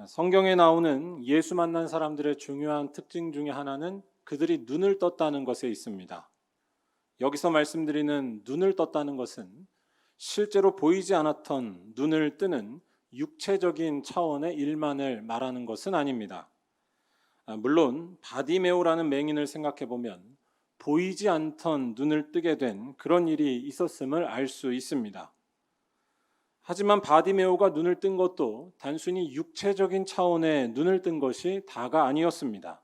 성경에 나오는 예수 만난 사람들의 중요한 특징 중에 하나는 그들이 눈을 떴다는 것에 있습니다. 여기서 말씀드리는 눈을 떴다는 것은 실제로 보이지 않았던 눈을 뜨는 육체적인 차원의 일만을 말하는 것은 아닙니다. 물론 바디메오라는 맹인을 생각해 보면 보이지 않던 눈을 뜨게 된 그런 일이 있었음을 알 수 있습니다. 하지만 바디메오가 눈을 뜬 것도 단순히 육체적인 차원의 눈을 뜬 것이 다가 아니었습니다.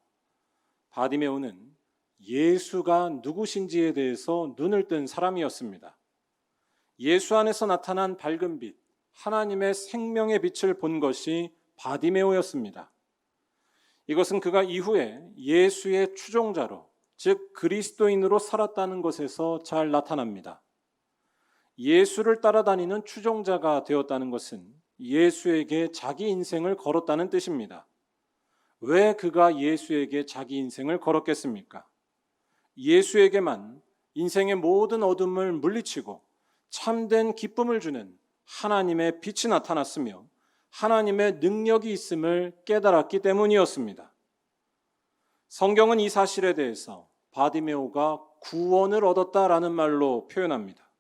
바디메오는 예수가 누구신지에 대해서 눈을 뜬 사람이었습니다. 예수 안에서 나타난 밝은 빛, 하나님의 생명의 빛을 본 것이 바디메오였습니다. 이것은 그가 이후에 예수의 추종자로, 즉 그리스도인으로 살았다는 것에서 잘 나타납니다. 예수를 따라다니는 추종자가 되었다는 것은 예수에게 자기 인생을 걸었다는 뜻입니다. 왜 그가 예수에게 자기 인생을 걸었겠습니까? 예수에게만 인생의 모든 어둠을 물리치고 참된 기쁨을 주는 하나님의 빛이 나타났으며 하나님의 능력이 있음을 깨달았기 때문이었습니다. 성경은 이 사실에 대해서 바디메오가 구원을 얻었다라는 말로 표현합니다.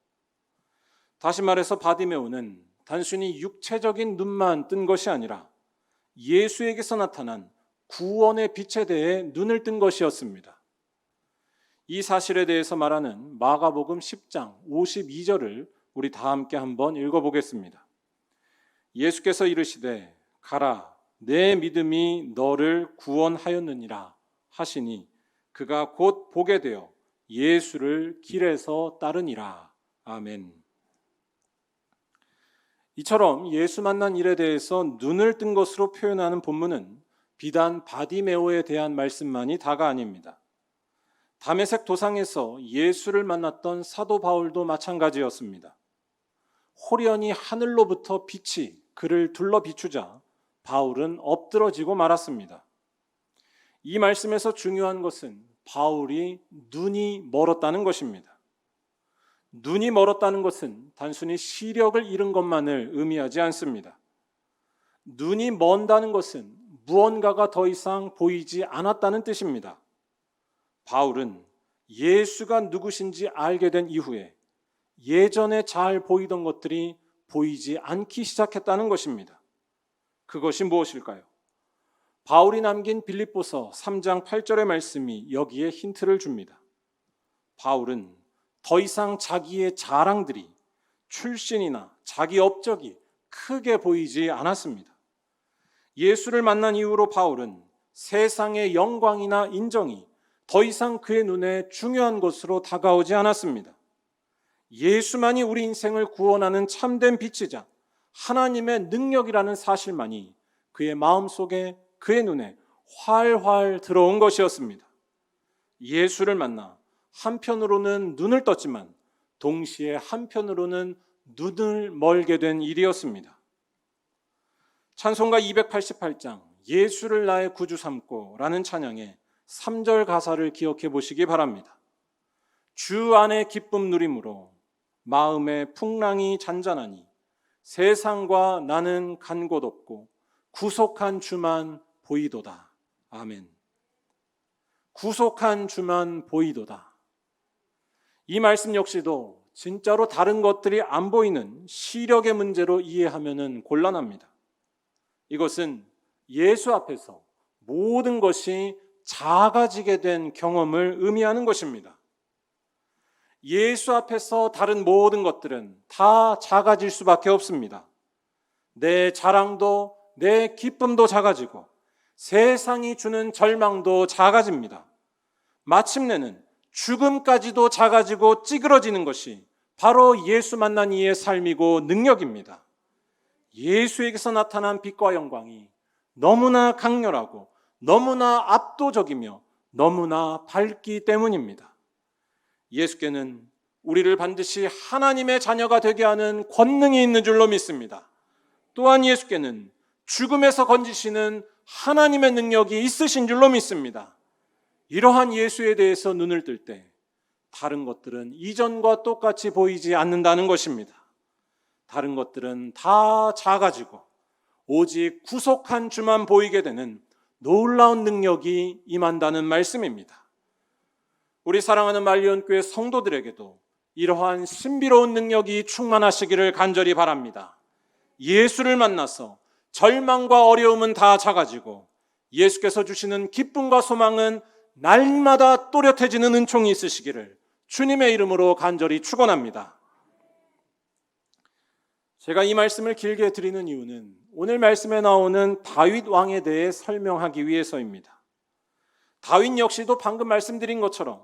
다시 말해서 바디메오는 단순히 육체적인 눈만 뜬 것이 아니라 예수에게서 나타난 구원의 빛에 대해 눈을 뜬 것이었습니다. 이 사실에 대해서 말하는 마가복음 10장 52절을 우리 다 함께 한번 읽어보겠습니다. 예수께서 이르시되 가라 내 믿음이 너를 구원하였느니라 하시니 그가 곧 보게 되어 예수를 길에서 따르니라. 아멘. 이처럼 예수 만난 일에 대해서 눈을 뜬 것으로 표현하는 본문은 비단 바디메오에 대한 말씀만이 다가 아닙니다. 다메섹 도상에서 예수를 만났던 사도 바울도 마찬가지였습니다. 호련히 하늘로부터 빛이 그를 둘러 비추자 바울은 엎드러지고 말았습니다. 이 말씀에서 중요한 것은 바울이 눈이 멀었다는 것입니다. 눈이 멀었다는 것은 단순히 시력을 잃은 것만을 의미하지 않습니다. 눈이 먼다는 것은 무언가가 더 이상 보이지 않았다는 뜻입니다. 바울은 예수가 누구신지 알게 된 이후에 예전에 잘 보이던 것들이 보이지 않기 시작했다는 것입니다. 그것이 무엇일까요? 바울이 남긴 빌립보서 3장 8절의 말씀이 여기에 힌트를 줍니다. 바울은 더 이상 자기의 자랑들이 출신이나 자기 업적이 크게 보이지 않았습니다. 예수를 만난 이후로 바울은 세상의 영광이나 인정이 더 이상 그의 눈에 중요한 것으로 다가오지 않았습니다. 예수만이 우리 인생을 구원하는 참된 빛이자 하나님의 능력이라는 사실만이 그의 마음속에 그의 눈에 활활 들어온 것이었습니다. 예수를 만나 한편으로는 눈을 떴지만 동시에 한편으로는 눈을 멀게 된 일이었습니다. 찬송가 288장 예수를 나의 구주 삼고 라는 찬양의 3절 가사를 기억해 보시기 바랍니다. 주 안에 기쁨 누림으로 마음의 풍랑이 잔잔하니 세상과 나는 간 곳 없고 구속한 주만 보이도다. 아멘. 구속한 주만 보이도다. 이 말씀 역시도 진짜로 다른 것들이 안 보이는 시력의 문제로 이해하면 곤란합니다. 이것은 예수 앞에서 모든 것이 작아지게 된 경험을 의미하는 것입니다. 예수 앞에서 다른 모든 것들은 다 작아질 수밖에 없습니다. 내 자랑도 내 기쁨도 작아지고 세상이 주는 절망도 작아집니다. 마침내는 죽음까지도 작아지고 찌그러지는 것이 바로 예수 만난 이의 삶이고 능력입니다. 예수에게서 나타난 빛과 영광이 너무나 강렬하고 너무나 압도적이며 너무나 밝기 때문입니다. 예수께는 우리를 반드시 하나님의 자녀가 되게 하는 권능이 있는 줄로 믿습니다. 또한 예수께는 죽음에서 건지시는 하나님의 능력이 있으신 줄로 믿습니다. 이러한 예수에 대해서 눈을 뜰 때 다른 것들은 이전과 똑같이 보이지 않는다는 것입니다. 다른 것들은 다 작아지고 오직 구속한 주만 보이게 되는 놀라운 능력이 임한다는 말씀입니다. 우리 사랑하는 말리온교회 성도들에게도 이러한 신비로운 능력이 충만하시기를 간절히 바랍니다. 예수를 만나서 절망과 어려움은 다 작아지고 예수께서 주시는 기쁨과 소망은 날마다 또렷해지는 은총이 있으시기를 주님의 이름으로 간절히 축원합니다. 제가 이 말씀을 길게 드리는 이유는 오늘 말씀에 나오는 다윗 왕에 대해 설명하기 위해서입니다. 다윗 역시도 방금 말씀드린 것처럼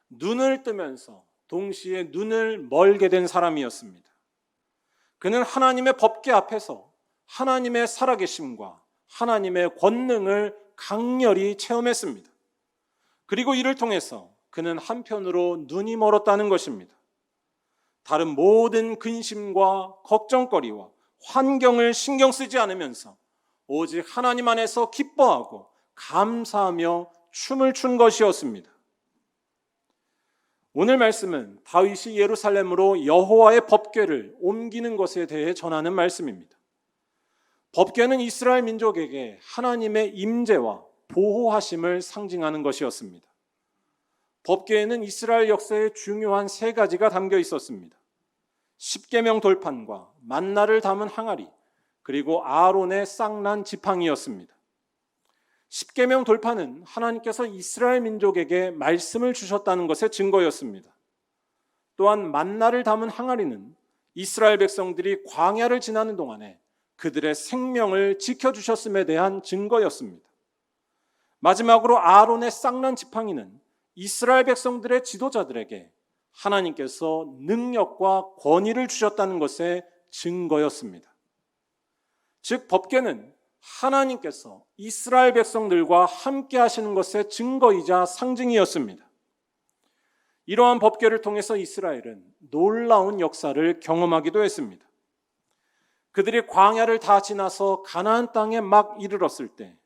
눈을 뜨면서 동시에 눈을 멀게 된 사람이었습니다. 그는 하나님의 법궤 앞에서 하나님의 살아계심과 하나님의 권능을 강렬히 체험했습니다. 그리고 이를 통해서 그는 한편으로 눈이 멀었다는 것입니다. 다른 모든 근심과 걱정거리와 환경을 신경 쓰지 않으면서 오직 하나님 안에서 기뻐하고 감사하며 춤을 춘 것이었습니다. 오늘 말씀은 다윗이 예루살렘으로 여호와의 법궤를 옮기는 것에 대해 전하는 말씀입니다. 법궤는 이스라엘 민족에게 하나님의 임재와 보호하심을 상징하는 것이었습니다. 법궤에는 이스라엘 역사의 중요한 세 가지가 담겨 있었습니다. 십계명 돌판과 만나를 담은 항아리, 그리고 아론의 쌍난 지팡이였습니다. 십계명 돌판은 하나님께서 이스라엘 민족에게 말씀을 주셨다는 것의 증거였습니다. 또한 만나를 담은 항아리는 이스라엘 백성들이 광야를 지나는 동안에 그들의 생명을 지켜주셨음에 대한 증거였습니다. 마지막으로 아론의 쌍난 지팡이는 이스라엘 백성들의 지도자들에게 하나님께서 능력과 권위를 주셨다는 것의 증거였습니다. 즉 법궤는 하나님께서 이스라엘 백성들과 함께 하시는 것의 증거이자 상징이었습니다. 이러한 법궤를 통해서 이스라엘은 놀라운 역사를 경험하기도 했습니다. 그들이 광야를 다 지나서 가나안 땅에 막 이르렀을 때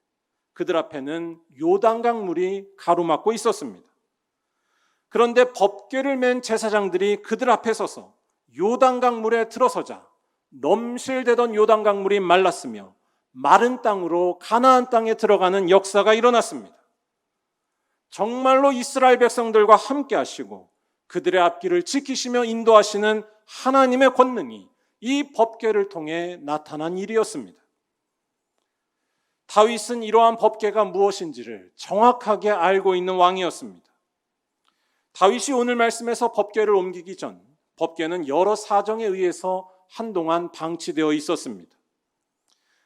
그들 앞에는 요단강 물이 가로막고 있었습니다. 그런데 법궤를 맨 제사장들이 그들 앞에 서서 요단강 물에 들어서자 넘실대던 요단강 물이 말랐으며 마른 땅으로 가나안 땅에 들어가는 역사가 일어났습니다. 정말로 이스라엘 백성들과 함께 하시고 그들의 앞길을 지키시며 인도하시는 하나님의 권능이 이 법궤를 통해 나타난 일이었습니다. 다윗은 이러한 법궤가 무엇인지를 정확하게 알고 있는 왕이었습니다. 다윗이 오늘 말씀에서 법궤를 옮기기 전 법궤는 여러 사정에 의해서 한동안 방치되어 있었습니다.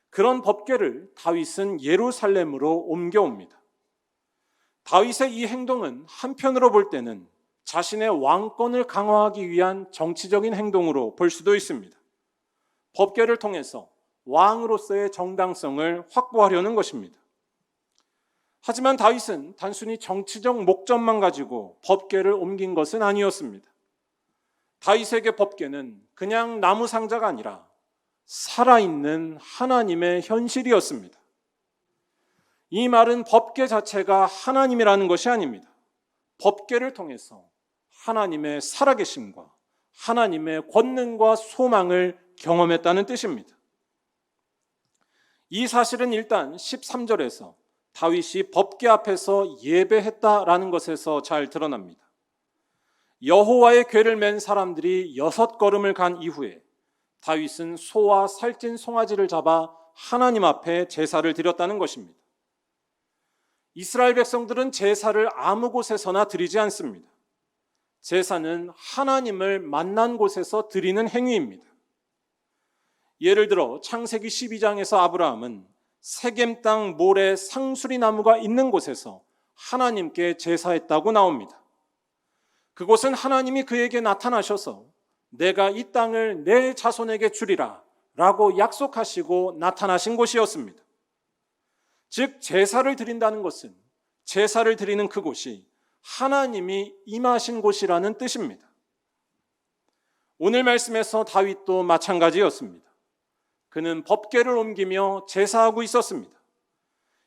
그런 법궤를 다윗은 예루살렘으로 옮겨옵니다. 다윗의 이 행동은 한편으로 볼 때는 자신의 왕권을 강화하기 위한 정치적인 행동으로 볼 수도 있습니다. 법궤를 통해서 왕으로서의 정당성을 확보하려는 것입니다. 하지만 다윗은 단순히 정치적 목적만 가지고 법궤를 옮긴 것은 아니었습니다. 다윗에게 법궤는 그냥 나무 상자가 아니라 살아있는 하나님의 현실이었습니다. 이 말은 법궤 자체가 하나님이라는 것이 아닙니다. 법궤를 통해서 하나님의 살아계심과 하나님의 권능과 소망을 경험했다는 뜻입니다. 이 사실은 일단 13절에서 다윗이 법궤 앞에서 예배했다라는 것에서 잘 드러납니다. 여호와의 궤를 맨 사람들이 6걸음을 간 이후에 다윗은 소와 살찐 송아지를 잡아 하나님 앞에 제사를 드렸다는 것입니다. 이스라엘 백성들은 제사를 아무 곳에서나 드리지 않습니다. 제사는 하나님을 만난 곳에서 드리는 행위입니다. 예를 들어 창세기 12장에서 아브라함은 세겜 땅 모래 상수리 나무가 있는 곳에서 하나님께 제사했다고 나옵니다. 그곳은 하나님이 그에게 나타나셔서 내가 이 땅을 내 자손에게 주리라 라고 약속하시고 나타나신 곳이었습니다. 즉 제사를 드린다는 것은 제사를 드리는 그곳이 하나님이 임하신 곳이라는 뜻입니다. 오늘 말씀에서 다윗도 마찬가지였습니다. 그는 법궤를 옮기며 제사하고 있었습니다.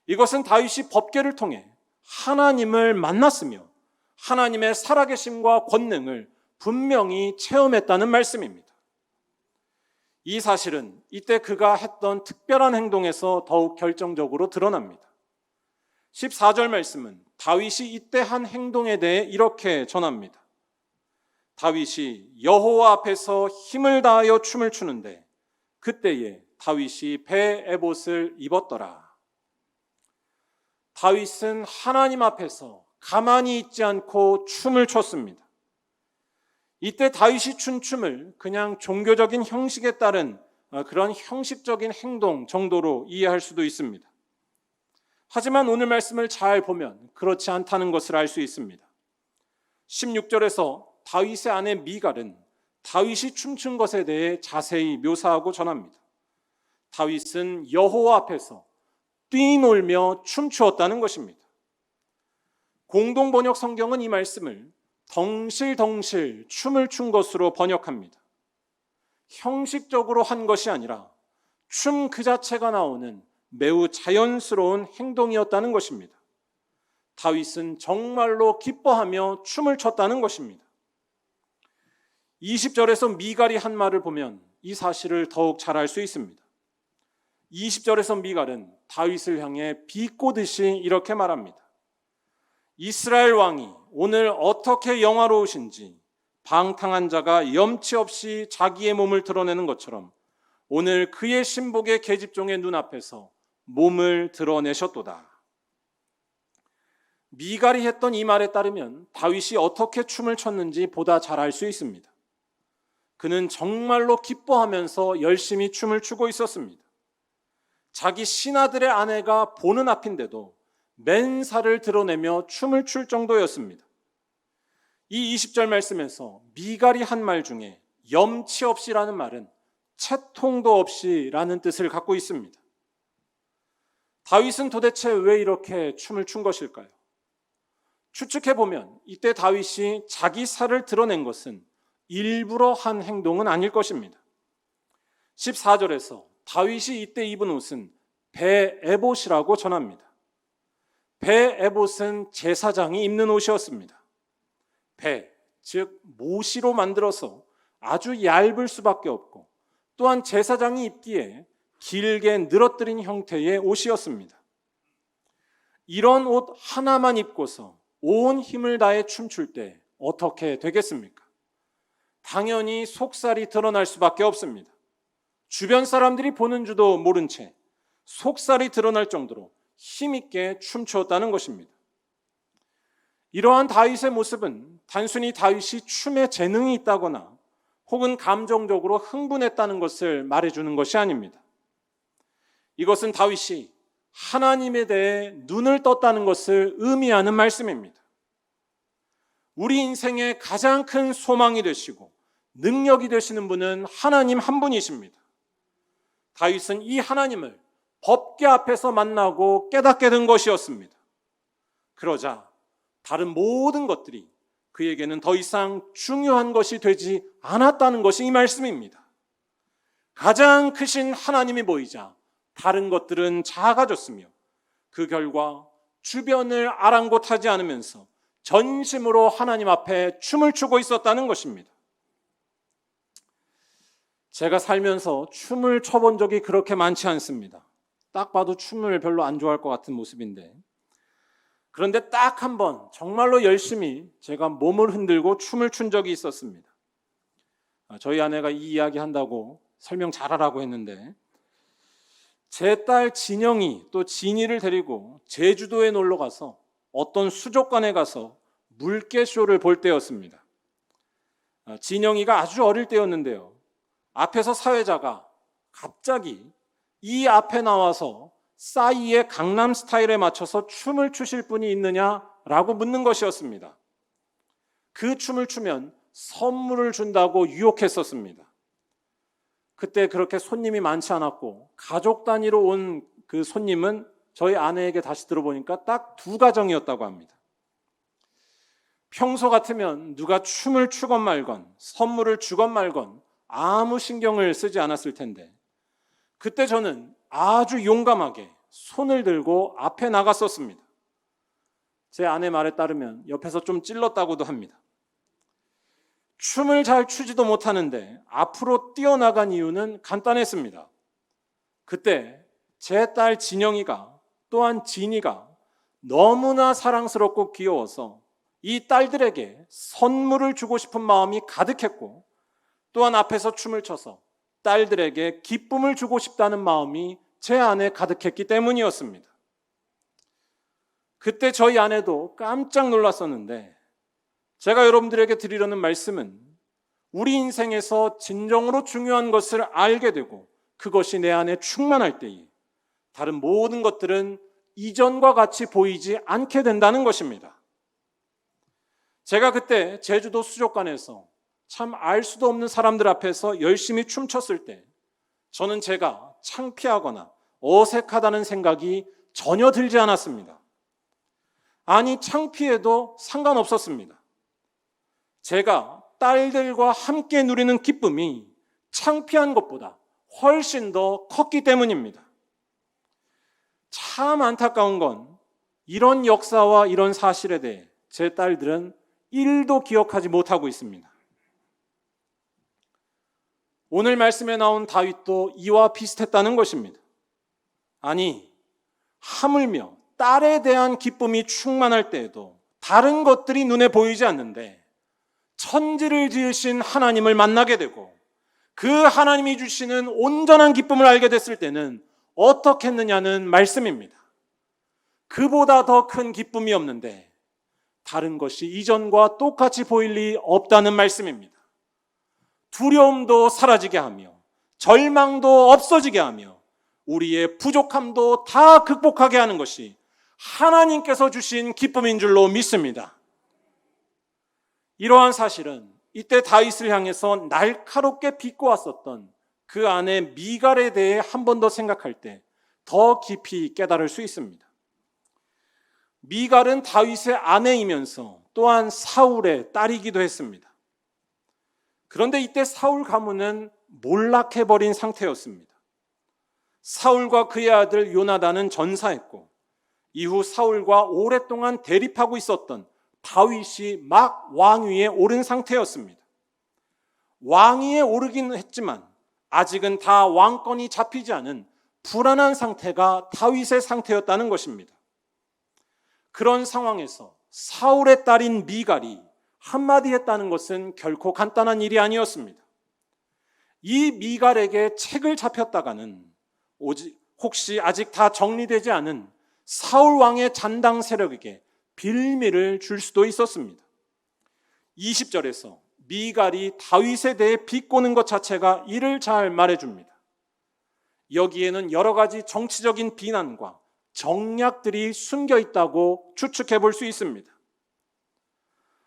이것은 다윗이 법궤를 통해 하나님을 만났으며 하나님의 살아계심과 권능을 분명히 체험했다는 말씀입니다. 이 사실은 이때 그가 했던 특별한 행동에서 더욱 결정적으로 드러납니다. 14절 말씀은 다윗이 이때 한 행동에 대해 이렇게 전합니다. 다윗이 여호와 앞에서 힘을 다하여 춤을 추는데 그때에 다윗이 배 에봇을 입었더라. 다윗은 하나님 앞에서 가만히 있지 않고 춤을 췄습니다. 이때 다윗이 춘 춤을 그냥 종교적인 형식에 따른 그런 형식적인 행동 정도로 이해할 수도 있습니다. 하지만 오늘 말씀을 잘 보면 그렇지 않다는 것을 알 수 있습니다. 16절에서 다윗의 아내 미갈은 다윗이 춤춘 것에 대해 자세히 묘사하고 전합니다. 다윗은 여호와 앞에서 뛰놀며 춤추었다는 것입니다. 공동번역 성경은 이 말씀을 덩실덩실 춤을 춘 것으로 번역합니다. 형식적으로 한 것이 아니라 춤 그 자체가 나오는 매우 자연스러운 행동이었다는 것입니다. 다윗은 정말로 기뻐하며 춤을 췄다는 것입니다. 20절에서 미갈이 한 말을 보면 이 사실을 더욱 잘 알 수 있습니다. 20절에서 미갈은 다윗을 향해 비꼬듯이 이렇게 말합니다. 이스라엘 왕이 오늘 어떻게 영화로우신지 방탕한 자가 염치 없이 자기의 몸을 드러내는 것처럼 오늘 그의 신복의 계집종의 눈앞에서 몸을 드러내셨도다. 미갈이 했던 이 말에 따르면 다윗이 어떻게 춤을 췄는지 보다 잘 알 수 있습니다. 그는 정말로 기뻐하면서 열심히 춤을 추고 있었습니다. 자기 신하들의 아내가 보는 앞인데도 맨살을 드러내며 춤을 출 정도였습니다. 이 20절 말씀에서 미갈이 한 말 중에 염치 없이라는 말은 채통도 없이라는 뜻을 갖고 있습니다. 다윗은 도대체 왜 이렇게 춤을 춘 것일까요? 추측해보면 이때 다윗이 자기 살을 드러낸 것은 일부러 한 행동은 아닐 것입니다. 14절에서 다윗이 이때 입은 옷은 배 에봇이라고 전합니다. 배 에봇은 제사장이 입는 옷이었습니다. 배, 즉 모시로 만들어서 아주 얇을 수밖에 없고 또한 제사장이 입기에 길게 늘어뜨린 형태의 옷이었습니다. 이런 옷 하나만 입고서 온 힘을 다해 춤출 때 어떻게 되겠습니까? 당연히 속살이 드러날 수밖에 없습니다. 주변 사람들이 보는 줄도 모른 채 속살이 드러날 정도로 힘있게 춤추었다는 것입니다. 이러한 다윗의 모습은 단순히 다윗이 춤에 재능이 있다거나 혹은 감정적으로 흥분했다는 것을 말해주는 것이 아닙니다. 이것은 다윗이 하나님에 대해 눈을 떴다는 것을 의미하는 말씀입니다. 우리 인생의 가장 큰 소망이 되시고 능력이 되시는 분은 하나님 한 분이십니다. 다윗은 이 하나님을 법궤 앞에서 만나고 깨닫게 된 것이었습니다. 그러자 다른 모든 것들이 그에게는 더 이상 중요한 것이 되지 않았다는 것이 이 말씀입니다. 가장 크신 하나님이 보이자 다른 것들은 작아졌으며 그 결과 주변을 아랑곳하지 않으면서 전심으로 하나님 앞에 춤을 추고 있었다는 것입니다. 제가 살면서 춤을 춰본 적이 그렇게 많지 않습니다. 딱 봐도 춤을 별로 안 좋아할 것 같은 모습인데, 그런데 딱 한 번 정말로 열심히 제가 몸을 흔들고 춤을 춘 적이 있었습니다. 저희 아내가 이 이야기 한다고 설명 잘하라고 했는데, 제 딸 진영이 또 진이를 데리고 제주도에 놀러 가서 어떤 수족관에 가서 물개쇼를 볼 때였습니다. 진영이가 아주 어릴 때였는데요, 앞에서 사회자가 갑자기 이 앞에 나와서 싸이의 강남 스타일에 맞춰서 춤을 추실 분이 있느냐라고 묻는 것이었습니다. 그 춤을 추면 선물을 준다고 유혹했었습니다. 그때 그렇게 손님이 많지 않았고 가족 단위로 온 그 손님은 저희 아내에게 다시 들어보니까 딱 2가정이었다고 합니다. 평소 같으면 누가 춤을 추건 말건 선물을 주건 말건 아무 신경을 쓰지 않았을 텐데, 그때 저는 아주 용감하게 손을 들고 앞에 나갔었습니다. 제 아내 말에 따르면 옆에서 좀 찔렀다고도 합니다. 춤을 잘 추지도 못하는데 앞으로 뛰어나간 이유는 간단했습니다. 그때 제 딸 진영이가 또한 진이가 너무나 사랑스럽고 귀여워서 이 딸들에게 선물을 주고 싶은 마음이 가득했고, 또한 앞에서 춤을 춰서 딸들에게 기쁨을 주고 싶다는 마음이 제 안에 가득했기 때문이었습니다. 그때 저희 아내도 깜짝 놀랐었는데, 제가 여러분들에게 드리려는 말씀은 우리 인생에서 진정으로 중요한 것을 알게 되고 그것이 내 안에 충만할 때에 다른 모든 것들은 이전과 같이 보이지 않게 된다는 것입니다. 제가 그때 제주도 수족관에서 참 알 수도 없는 사람들 앞에서 열심히 춤췄을 때 저는 제가 창피하거나 어색하다는 생각이 전혀 들지 않았습니다. 아니, 창피해도 상관없었습니다. 제가 딸들과 함께 누리는 기쁨이 창피한 것보다 훨씬 더 컸기 때문입니다. 참 안타까운 건 이런 역사와 이런 사실에 대해 제 딸들은 1도 기억하지 못하고 있습니다. 오늘 말씀에 나온 다윗도 이와 비슷했다는 것입니다. 아니, 하물며 딸에 대한 기쁨이 충만할 때에도 다른 것들이 눈에 보이지 않는데 천지를 지으신 하나님을 만나게 되고 그 하나님이 주시는 온전한 기쁨을 알게 됐을 때는 어떻게 했느냐는 말씀입니다. 그보다 더 큰 기쁨이 없는데 다른 것이 이전과 똑같이 보일 리 없다는 말씀입니다. 두려움도 사라지게 하며 절망도 없어지게 하며 우리의 부족함도 다 극복하게 하는 것이 하나님께서 주신 기쁨인 줄로 믿습니다. 이러한 사실은 이때 다윗을 향해서 날카롭게 비꼬았었던 그 아내 미갈에 대해 한 번 더 생각할 때 더 깊이 깨달을 수 있습니다. 미갈은 다윗의 아내이면서 또한 사울의 딸이기도 했습니다. 그런데 이때 사울 가문은 몰락해버린 상태였습니다. 사울과 그의 아들 요나단은 전사했고 이후 사울과 오랫동안 대립하고 있었던 다윗이 막 왕위에 오른 상태였습니다. 왕위에 오르긴 했지만 아직은 다 왕권이 잡히지 않은 불안한 상태가 다윗의 상태였다는 것입니다. 그런 상황에서 사울의 딸인 미갈이 한마디 했다는 것은 결코 간단한 일이 아니었습니다. 이 미갈에게 책을 잡혔다가는 혹시 아직 다 정리되지 않은 사울 왕의 잔당 세력에게 빌미를 줄 수도 있었습니다. 20절에서 미갈이 다윗에 대해 비꼬는 것 자체가 이를 잘 말해줍니다. 여기에는 여러 가지 정치적인 비난과 정략들이 숨겨 있다고 추측해 볼 수 있습니다.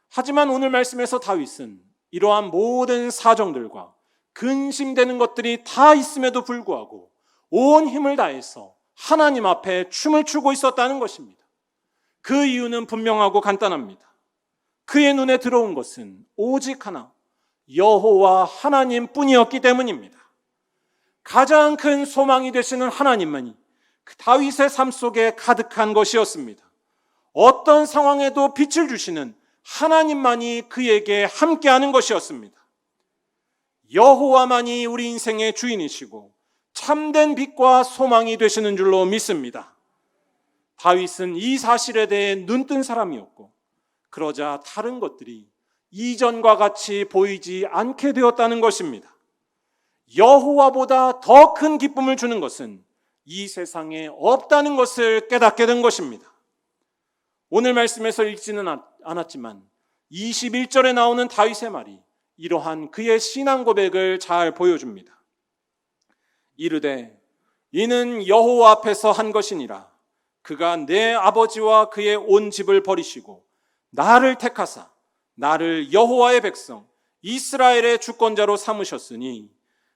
하지만 오늘 말씀에서 다윗은 이러한 모든 사정들과 근심되는 것들이 다 있음에도 불구하고 온 힘을 다해서 하나님 앞에 춤을 추고 있었다는 것입니다. 그 이유는 분명하고 간단합니다. 그의 눈에 들어온 것은 오직 하나, 여호와 하나님뿐이었기 때문입니다. 가장 큰 소망이 되시는 하나님만이 다윗의 삶 속에 가득한 것이었습니다. 어떤 상황에도 빛을 주시는 하나님만이 그에게 함께하는 것이었습니다. 여호와만이 우리 인생의 주인이시고 참된 빛과 소망이 되시는 줄로 믿습니다. 다윗은 이 사실에 대해 눈뜬 사람이었고 그러자 다른 것들이 이전과 같이 보이지 않게 되었다는 것입니다. 여호와보다 더 큰 기쁨을 주는 것은 이 세상에 없다는 것을 깨닫게 된 것입니다. 오늘 말씀에서 읽지는 않았지만 21절에 나오는 다윗의 말이 이러한 그의 신앙 고백을 잘 보여줍니다. 이르되 이는 여호와 앞에서 한 것이니라. 그가 내 아버지와 그의 온 집을 버리시고 나를 택하사 나를 여호와의 백성 이스라엘의 주권자로 삼으셨으니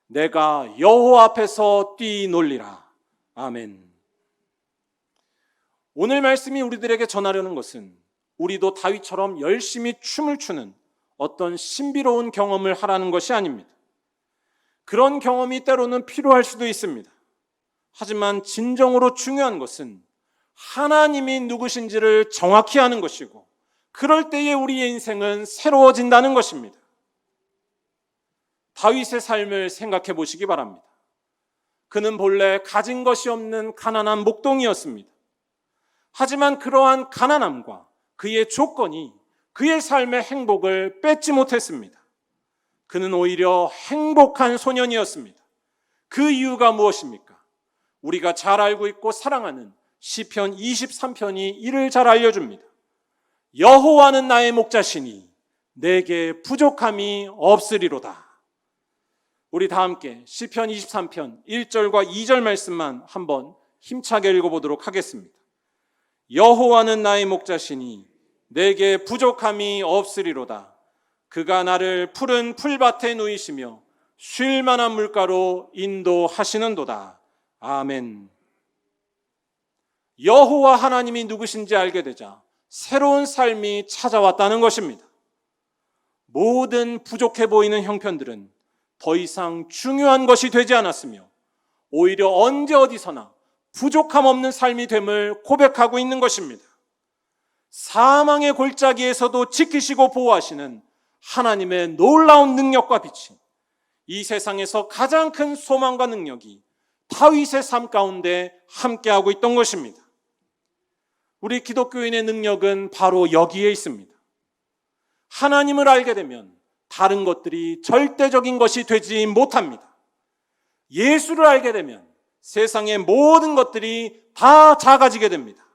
내가 여호와 앞에서 뛰놀리라. 아멘. 오늘 말씀이 우리들에게 전하려는 것은 우리도 다윗처럼 열심히 춤을 추는 어떤 신비로운 경험을 하라는 것이 아닙니다. 그런 경험이 때로는 필요할 수도 있습니다. 하지만 진정으로 중요한 것은 하나님이 누구신지를 정확히 아는 것이고 그럴 때에 우리의 인생은 새로워진다는 것입니다. 다윗의 삶을 생각해 보시기 바랍니다. 그는 본래 가진 것이 없는 가난한 목동이었습니다. 하지만 그러한 가난함과 그의 조건이 그의 삶의 행복을 뺏지 못했습니다. 그는 오히려 행복한 소년이었습니다. 그 이유가 무엇입니까? 우리가 잘 알고 있고 사랑하는 시편 23편이 이를 잘 알려줍니다. 여호와는 나의 목자시니 내게 부족함이 없으리로다. 우리 다 함께 시편 23편 1절과 2절 말씀만 한번 힘차게 읽어보도록 하겠습니다. 여호와는 나의 목자시니 내게 부족함이 없으리로다. 그가 나를 푸른 풀밭에 누이시며 쉴 만한 물가로 인도하시는도다. 아멘. 여호와 하나님이 누구신지 알게 되자 새로운 삶이 찾아왔다는 것입니다. 모든 부족해 보이는 형편들은 더 이상 중요한 것이 되지 않았으며 오히려 언제 어디서나 부족함 없는 삶이 됨을 고백하고 있는 것입니다. 사망의 골짜기에서도 지키시고 보호하시는 하나님의 놀라운 능력과 빛이 이 세상에서 가장 큰 소망과 능력이 다윗의 삶 가운데 함께하고 있던 것입니다. 우리 기독교인의 능력은 바로 여기에 있습니다. 하나님을 알게 되면 다른 것들이 절대적인 것이 되지 못합니다. 예수를 알게 되면 세상의 모든 것들이 다 작아지게 됩니다.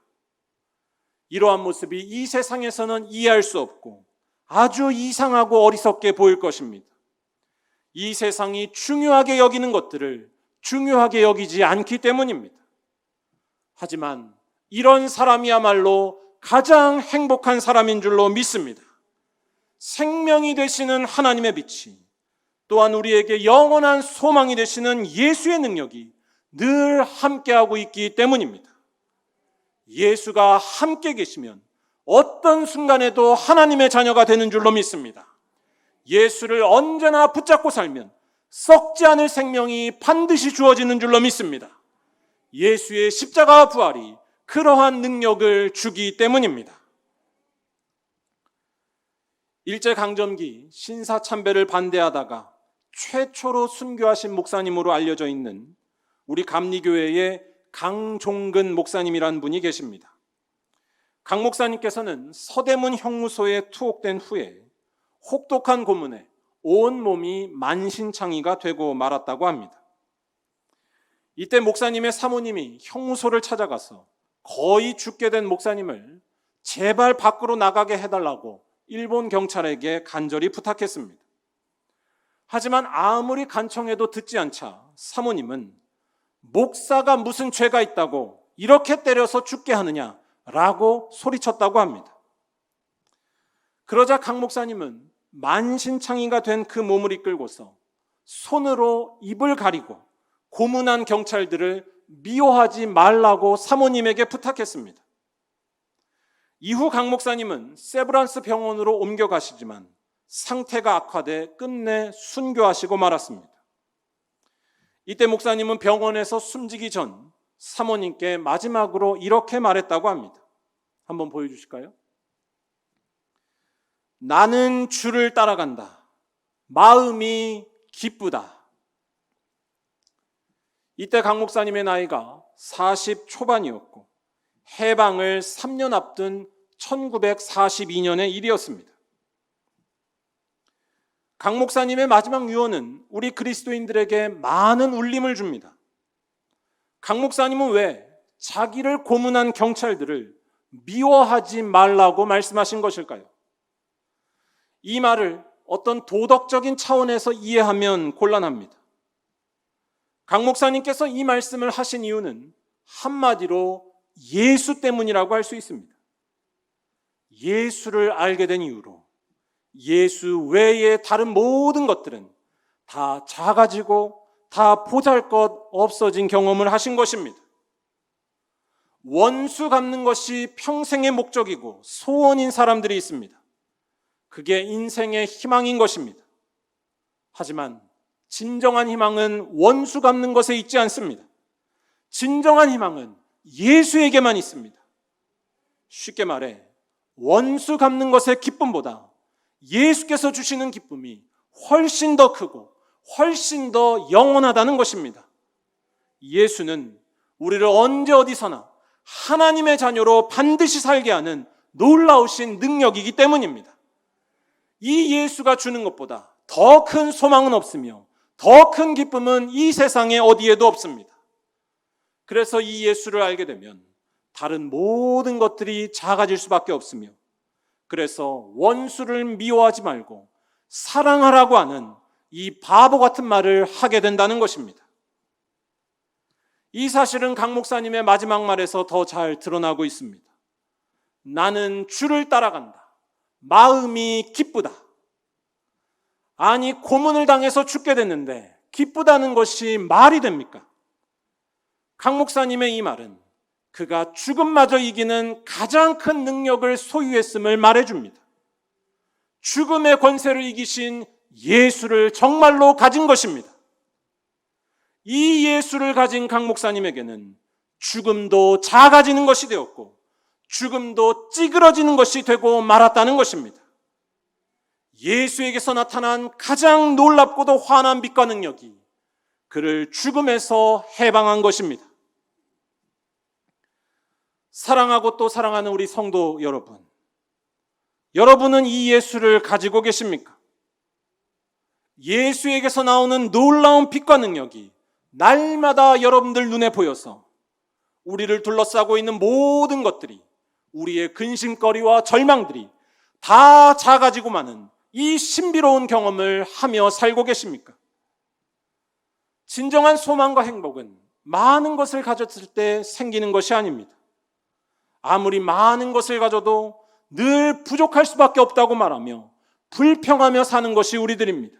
이러한 모습이 이 세상에서는 이해할 수 없고 아주 이상하고 어리석게 보일 것입니다. 이 세상이 중요하게 여기는 것들을 중요하게 여기지 않기 때문입니다. 하지만 이런 사람이야말로 가장 행복한 사람인 줄로 믿습니다. 생명이 되시는 하나님의 빛이 또한 우리에게 영원한 소망이 되시는 예수의 능력이 늘 함께하고 있기 때문입니다. 예수가 함께 계시면 어떤 순간에도 하나님의 자녀가 되는 줄로 믿습니다. 예수를 언제나 붙잡고 살면 썩지 않을 생명이 반드시 주어지는 줄로 믿습니다. 예수의 십자가와 부활이 그러한 능력을 주기 때문입니다. 일제강점기 신사참배를 반대하다가 최초로 순교하신 목사님으로 알려져 있는 우리 감리교회의 강종근 목사님이라는 분이 계십니다. 강 목사님께서는 서대문 형무소에 투옥된 후에 혹독한 고문에 온몸이 만신창이가 되고 말았다고 합니다. 이때 목사님의 사모님이 형무소를 찾아가서 거의 죽게 된 목사님을 제발 밖으로 나가게 해달라고 일본 경찰에게 간절히 부탁했습니다. 하지만 아무리 간청해도 듣지 않자 사모님은 목사가 무슨 죄가 있다고 이렇게 때려서 죽게 하느냐라고 소리쳤다고 합니다. 그러자 강 목사님은 만신창이가 된 그 몸을 이끌고서 손으로 입을 가리고 고문한 경찰들을 미워하지 말라고 사모님에게 부탁했습니다. 이후 강 목사님은 세브란스 병원으로 옮겨가시지만 상태가 악화돼 끝내 순교하시고 말았습니다. 이때 목사님은 병원에서 숨지기 전 사모님께 마지막으로 이렇게 말했다고 합니다. 한번 보여주실까요? 나는 주를 따라간다. 마음이 기쁘다. 이때 강 목사님의 나이가 40 초반이었고 해방을 3년 앞둔 1942년의 일이었습니다. 강 목사님의 마지막 유언은 우리 그리스도인들에게 많은 울림을 줍니다. 강 목사님은 왜 자기를 고문한 경찰들을 미워하지 말라고 말씀하신 것일까요? 이 말을 어떤 도덕적인 차원에서 이해하면 곤란합니다. 강 목사님께서 이 말씀을 하신 이유는 한마디로 예수 때문이라고 할 수 있습니다. 예수를 알게 된 이유로 예수 외의 다른 모든 것들은 다 작아지고 다 보잘것 없어진 경험을 하신 것입니다. 원수 갚는 것이 평생의 목적이고 소원인 사람들이 있습니다. 그게 인생의 희망인 것입니다. 하지만 진정한 희망은 원수 갚는 것에 있지 않습니다. 진정한 희망은 예수에게만 있습니다. 쉽게 말해 원수 갚는 것의 기쁨보다 예수께서 주시는 기쁨이 훨씬 더 크고 훨씬 더 영원하다는 것입니다. 예수는 우리를 언제 어디서나 하나님의 자녀로 반드시 살게 하는 놀라우신 능력이기 때문입니다. 이 예수가 주는 것보다 더 큰 소망은 없으며 더 큰 기쁨은 이 세상에 어디에도 없습니다. 그래서 이 예수를 알게 되면 다른 모든 것들이 작아질 수밖에 없으며, 그래서 원수를 미워하지 말고 사랑하라고 하는 이 바보 같은 말을 하게 된다는 것입니다. 이 사실은 강 목사님의 마지막 말에서 더 잘 드러나고 있습니다. 나는 주를 따라간다. 마음이 기쁘다. 아니, 고문을 당해서 죽게 됐는데 기쁘다는 것이 말이 됩니까? 강 목사님의 이 말은 그가 죽음마저 이기는 가장 큰 능력을 소유했음을 말해줍니다. 죽음의 권세를 이기신 예수를 정말로 가진 것입니다. 이 예수를 가진 강 목사님에게는 죽음도 작아지는 것이 되었고 죽음도 찌그러지는 것이 되고 말았다는 것입니다. 예수에게서 나타난 가장 놀랍고도 환한 빛과 능력이 그를 죽음에서 해방한 것입니다. 사랑하고 또 사랑하는 우리 성도 여러분, 여러분은 이 예수를 가지고 계십니까? 예수에게서 나오는 놀라운 빛과 능력이 날마다 여러분들 눈에 보여서 우리를 둘러싸고 있는 모든 것들이, 우리의 근심거리와 절망들이 다 작아지고 마는 이 신비로운 경험을 하며 살고 계십니까? 진정한 소망과 행복은 많은 것을 가졌을 때 생기는 것이 아닙니다. 아무리 많은 것을 가져도 늘 부족할 수밖에 없다고 말하며 불평하며 사는 것이 우리들입니다.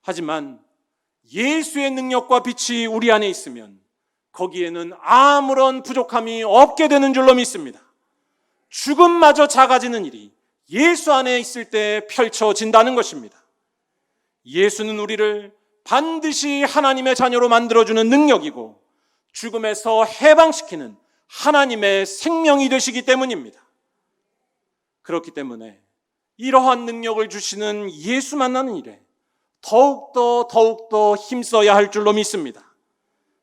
하지만 예수의 능력과 빛이 우리 안에 있으면 거기에는 아무런 부족함이 없게 되는 줄로 믿습니다. 죽음마저 작아지는 일이 예수 안에 있을 때 펼쳐진다는 것입니다. 예수는 우리를 반드시 하나님의 자녀로 만들어주는 능력이고 죽음에서 해방시키는 하나님의 생명이 되시기 때문입니다. 그렇기 때문에 이러한 능력을 주시는 예수 만나는 일에 더욱더 힘써야 할 줄로 믿습니다.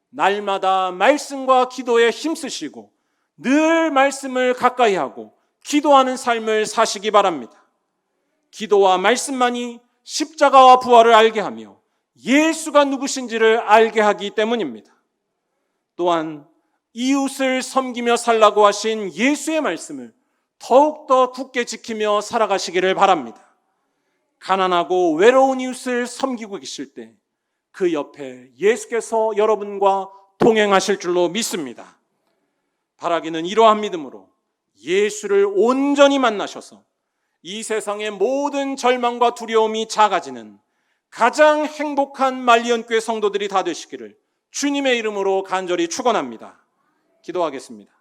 날마다 말씀과 기도에 힘쓰시고 늘 말씀을 가까이 하고 기도하는 삶을 사시기 바랍니다. 기도와 말씀만이 십자가와 부활을 알게 하며 예수가 누구신지를 알게 하기 때문입니다. 또한 이웃을 섬기며 살라고 하신 예수의 말씀을 더욱더 굳게 지키며 살아가시기를 바랍니다. 가난하고 외로운 이웃을 섬기고 계실 때 그 옆에 예수께서 여러분과 동행하실 줄로 믿습니다. 바라기는 이러한 믿음으로 예수를 온전히 만나셔서 이 세상의 모든 절망과 두려움이 작아지는 가장 행복한 말리언교회 성도들이 다 되시기를 주님의 이름으로 간절히 축원합니다. 기도하겠습니다.